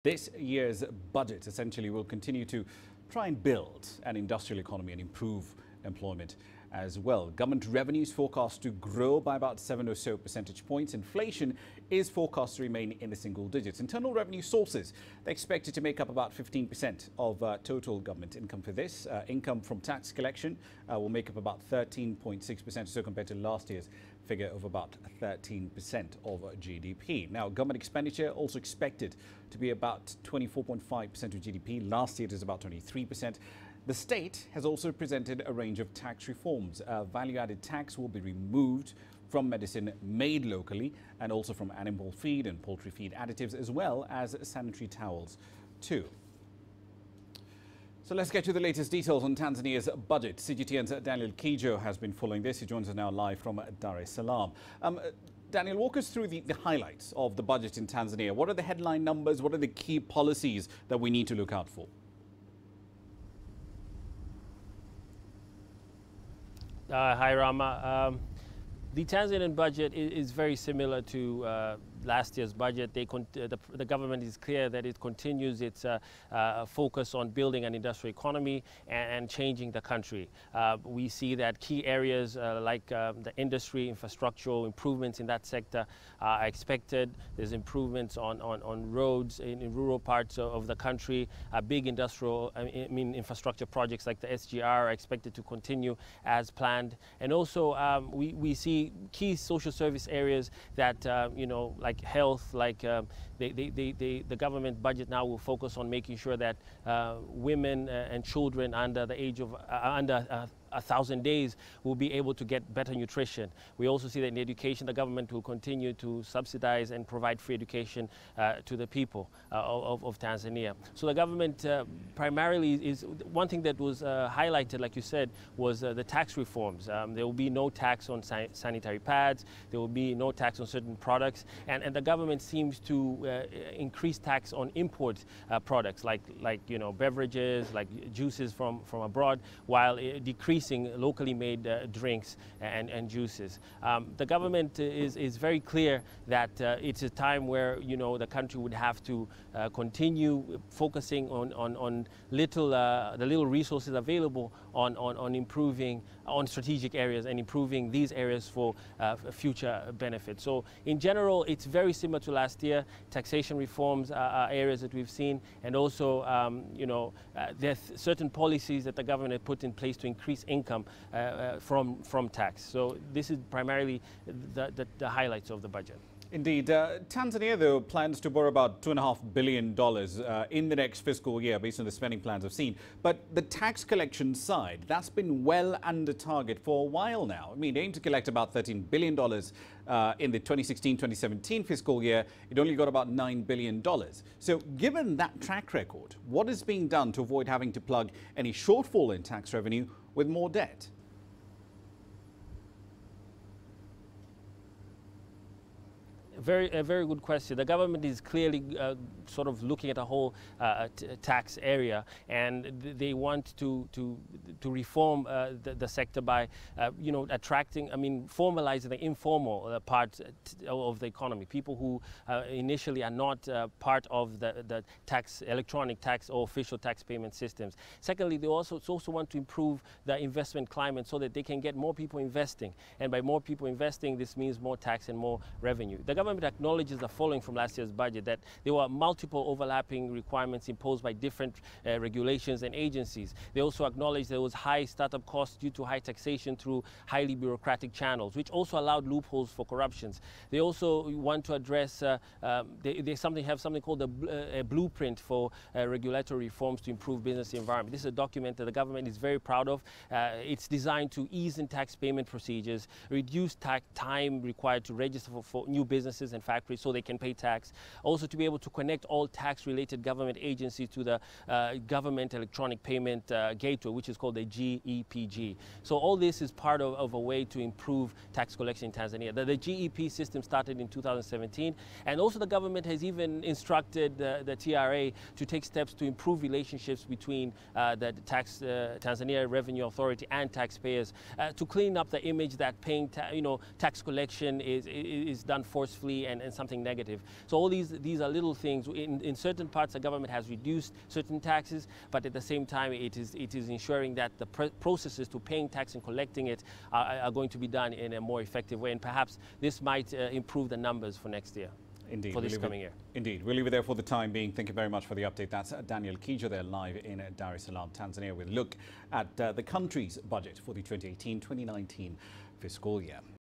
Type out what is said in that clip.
This year's budget essentially will continue to try and build an industrial economy and improve employment as well. Government revenues forecast to grow by about 7 or so percentage points. Inflation is forecast to remain in the single digits. Internal revenue sources are expected to make up about 15% of total government income for this. Income from tax collection will make up about 13.6% or so compared to last year's figure of about 13% of GDP. Now, government expenditure also expected to be about 24.5% of GDP. Last year it was about 23%. The state has also presented a range of tax reforms. Value-added tax will be removed from medicine made locally and also from animal feed and poultry feed additives, as well as sanitary towels too. So let's get to the latest details on Tanzania's budget. CGTN's Daniel Kijo has been following this. He joins us now live from Dar es Salaam. Daniel, walk us through the highlights of the budget in Tanzania. What are the headline numbers? What are the key policies that we need to look out for? Hi, Rama. The Tanzanian budget is very similar to last year's budget. The government is clear that it continues its focus on building an industrial economy and changing the country. We see that key areas like the industry, infrastructural improvements in that sector are expected. There's improvements on roads in rural parts of the country. Big industrial, infrastructure projects like the SGR are expected to continue as planned. And also we see key social service areas that, like health, like the government budget now will focus on making sure that women and children under the age of under 1,000 days will be able to get better nutrition. We also see that in education, the government will continue to subsidize and provide free education to the people of Tanzania. So the government primarily is one thing that was highlighted, like you said, was the tax reforms. There will be no tax on sanitary pads. There will be no tax on certain products, and the government seems to increase tax on import products like beverages, like juices from abroad, while decreasing locally made drinks and juices. The government is very clear that it's a time where the country would have to continue focusing on the little resources available on improving on strategic areas and improving these areas for future benefits. So in general, it's very similar to last year. Taxation reforms are areas that we've seen, and also there's certain policies that the government has put in place to increase income from tax. So this is primarily the highlights of the budget. Indeed. Tanzania, though, plans to borrow about $2.5 billion in the next fiscal year based on the spending plans I've seen. But the tax collection side, that's been well under target for a while now. They aim to collect about $13 billion in the 2016-2017 fiscal year. It only got about $9 billion. So given that track record, what is being done to avoid having to plug any shortfall in tax revenue with more debt? A very good question. The government is clearly sort of looking at a whole tax area, and they want to reform the sector by formalizing the informal part of the economy. People who initially are not part of the electronic tax or official tax payment systems. Secondly, they also want to improve the investment climate so that they can get more people investing, and by more people investing, this means more tax and more revenue. The government acknowledges the following from last year's budget: that there were multiple overlapping requirements imposed by different regulations and agencies. They also acknowledged there was high startup costs due to high taxation through highly bureaucratic channels, which also allowed loopholes for corruptions. They also want to address, they have something called a blueprint for regulatory reforms to improve business environment. This is a document that the government is very proud of. It's designed to ease in tax payment procedures, reduce time required to register for new businesses and factories so they can pay tax. Also to be able to connect all tax-related government agencies to the government electronic payment gateway, which is called the GEPG. So all this is part of a way to improve tax collection in Tanzania. The GEP system started in 2017, and also the government has even instructed the TRA to take steps to improve relationships between the Tanzania Revenue Authority and taxpayers to clean up the image that paying tax collection is done forcefully positively and something negative. So all these are little things. In certain parts, the government has reduced certain taxes, but at the same time, it is ensuring that the processes to paying tax and collecting it are going to be done in a more effective way. And perhaps this might improve the numbers for next year. Indeed. For this coming year. Indeed. We'll leave it there for the time being. Thank you very much for the update. That's Daniel Kijo there live in Dar es Salaam, Tanzania, with a look at the country's budget for the 2018-2019 fiscal year.